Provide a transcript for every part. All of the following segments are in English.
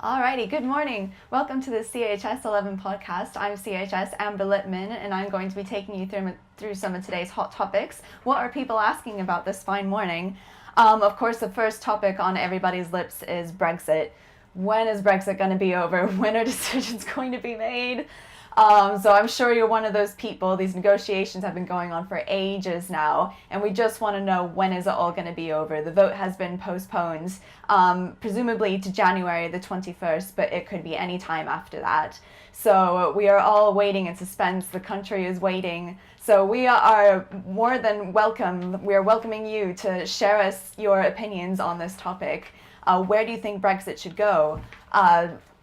Alrighty, good morning. Welcome to the CHS 11 podcast. I'm CHSAmber Lipman, and I'm going to be taking you through some of today's hot topics. What are people asking about this fine morning? Of course, the first topic on everybody's lips is Brexit. When is Brexit going to be over? When are decisions going to be made? So I'm sure you're one of those people. These negotiations have been going on for ages now, and we just want to know, when is it all going to be over? The vote has been postponed, presumably to January the 21st, but it could be any time after that. So we are all waiting in suspense. The country is waiting. So we are more than welcome. We are welcoming you to share us your opinions on this topic. Where do you think Brexit should go?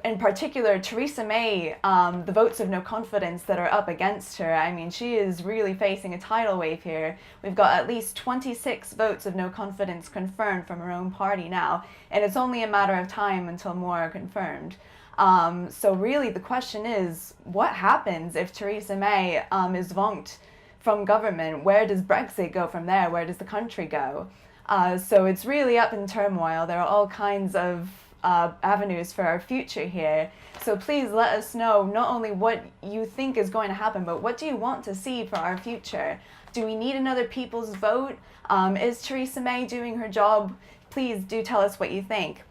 In particular, Theresa May, the votes of no confidence that are up against her, I mean, she is really facing a tidal wave here. We've got at least 26 votes of no confidence confirmed from her own party now, and it's only a matter of time until more are confirmed. So really the question is, what happens if Theresa May is vonked from government? Where does Brexit go from there? Where does the country go? So it's really up in turmoil. There are all kinds of avenues for our future here. So please let us know not only what you think is going to happen, but what do you want to see for our future? Do we need another people's vote? Is Theresa May doing her job? Please do tell us what you think.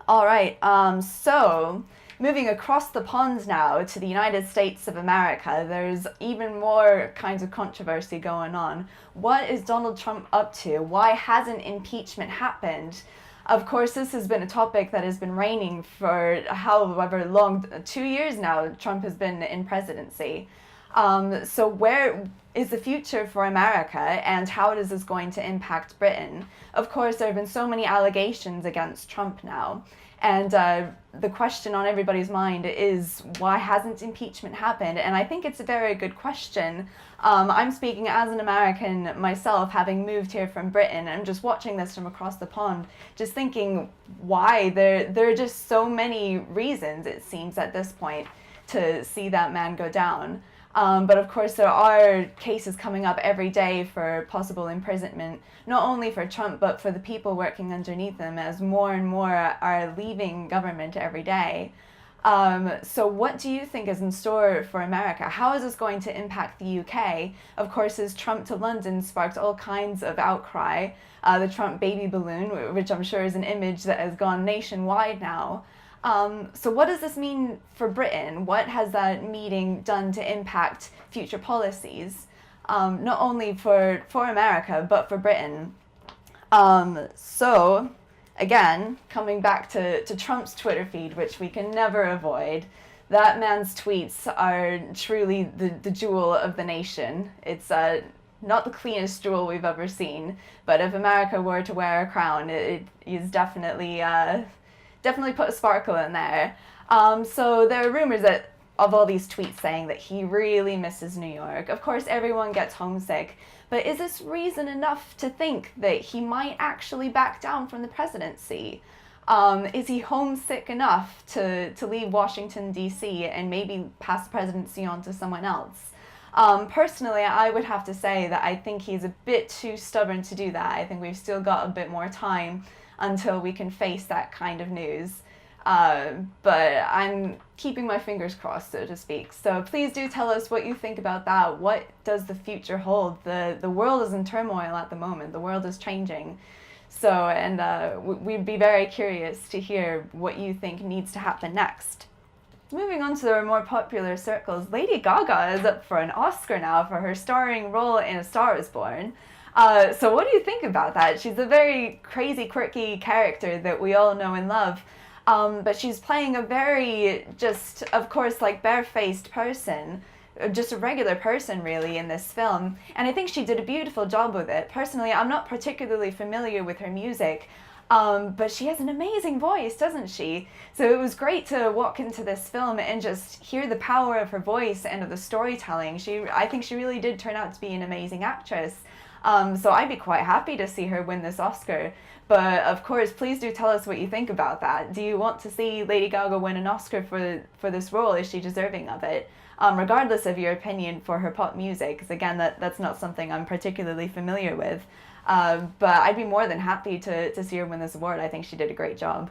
All right, so moving across the pond now to the United States of America, there's even more kinds of controversy going on. What is Donald Trump up to? Why hasn't impeachment happened? Of course, this has been a topic that has been reigning for however long, 2 years now, Trump has been in presidency. So where is the future for America, and how is this going to impact Britain? Of course, there have been so many allegations against Trump now. And the question on everybody's mind is, why hasn't impeachment happened? And I think it's a very good question. I'm speaking as an American myself, having moved here from Britain, and just watching this from across the pond, just thinking why. There are just so many reasons, it seems, at this point, to see that man go down. But of course, there are cases coming up every day for possible imprisonment, not only for Trump, but for the people working underneath him, as more and more are leaving government every day. So what do you think is in store for America? How is this going to impact the UK? Of course, his Trump to London sparked all kinds of outcry. The Trump baby balloon, which I'm sure is an image that has gone nationwide now. So what does this mean for Britain? What has that meeting done to impact future policies? Not only for America, but for Britain. So, again, coming back to Trump's Twitter feed, which we can never avoid, that man's tweets are truly the jewel of the nation. It's not the cleanest jewel we've ever seen, but if America were to wear a crown, it is definitely put a sparkle in there. So there are rumors of all these tweets saying that he really misses New York. Of course, everyone gets homesick, but is this reason enough to think that he might actually back down from the presidency? Is he homesick enough to leave Washington, D.C. and maybe pass the presidency on to someone else? Personally, I would have to say that I think he's a bit too stubborn to do that. I think we've still got a bit more time until we can face that kind of news. But I'm keeping my fingers crossed, so to speak. So please do tell us what you think about that. What does the future hold? The world is in turmoil at the moment. The world is changing. So, and we'd be very curious to hear what you think needs to happen next. Moving on to the more popular circles, Lady Gaga is up for an Oscar now for her starring role in A Star Is Born. So what do you think about that? She's a very crazy, quirky character that we all know and love. But she's playing a very, just, of course, like, barefaced person, just a regular person, really, in this film. And I think she did a beautiful job with it. Personally, I'm not particularly familiar with her music, but she has an amazing voice, doesn't she? So it was great to walk into this film and just hear the power of her voice and of the storytelling. I think she really did turn out to be an amazing actress. So I'd be quite happy to see her win this Oscar. But of course, please do tell us what you think about that. Do you want to see Lady Gaga win an Oscar for this role? Is she deserving of it? Regardless of your opinion for her pop music, because again, that's not something I'm particularly familiar with. But I'd be more than happy to see her win this award. I think she did a great job.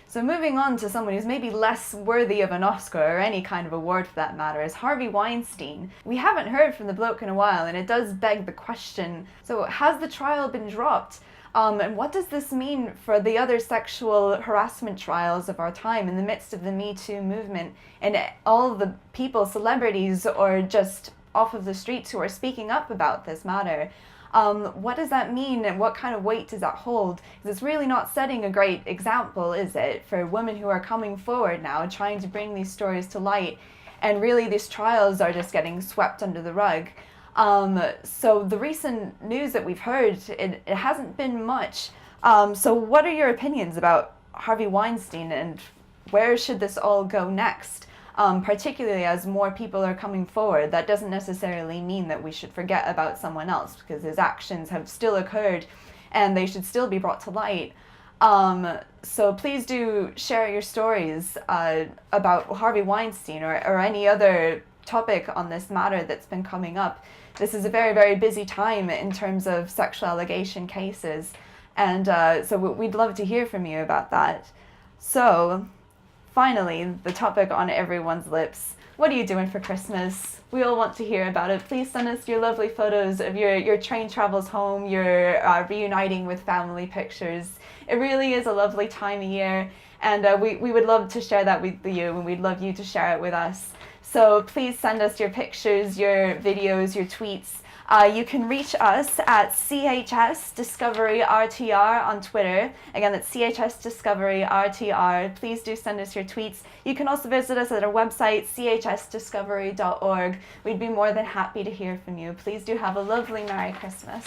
So moving on to someone who's maybe less worthy of an Oscar or any kind of award for that matter is Harvey Weinstein. We haven't heard from the bloke in a while, and it does beg the question, so has the trial been dropped? And what does this mean for the other sexual harassment trials of our time in the midst of the Me Too movement and all the people, celebrities, or just off of the streets who are speaking up about this matter? What does that mean, and what kind of weight does that hold? Because it's really not setting a great example, is it, for women who are coming forward now, trying to bring these stories to light, and really these trials are just getting swept under the rug. So the recent news that we've heard, it hasn't been much. So what are your opinions about Harvey Weinstein, and where should this all go next? Particularly as more people are coming forward, that doesn't necessarily mean that we should forget about someone else, because his actions have still occurred and they should still be brought to light. So please do share your stories about Harvey Weinstein or any other topic on this matter that's been coming up. This is a very, very busy time in terms of sexual allegation cases, and so we'd love to hear from you about that. So finally, the topic on everyone's lips. What are you doing for Christmas? We all want to hear about it. Please send us your lovely photos of your train travels home, your reuniting with family pictures. It really is a lovely time of year, and we would love to share that with you, and we'd love you to share it with us. So please send us your pictures, your videos, your tweets. You can reach us at CHSDiscovery RTR on Twitter. Again, that's CHSDiscovery RTR. Please do send us your tweets. You can also visit us at our website, CHSDiscovery.org. We'd be more than happy to hear from you. Please do have a lovely Merry Christmas.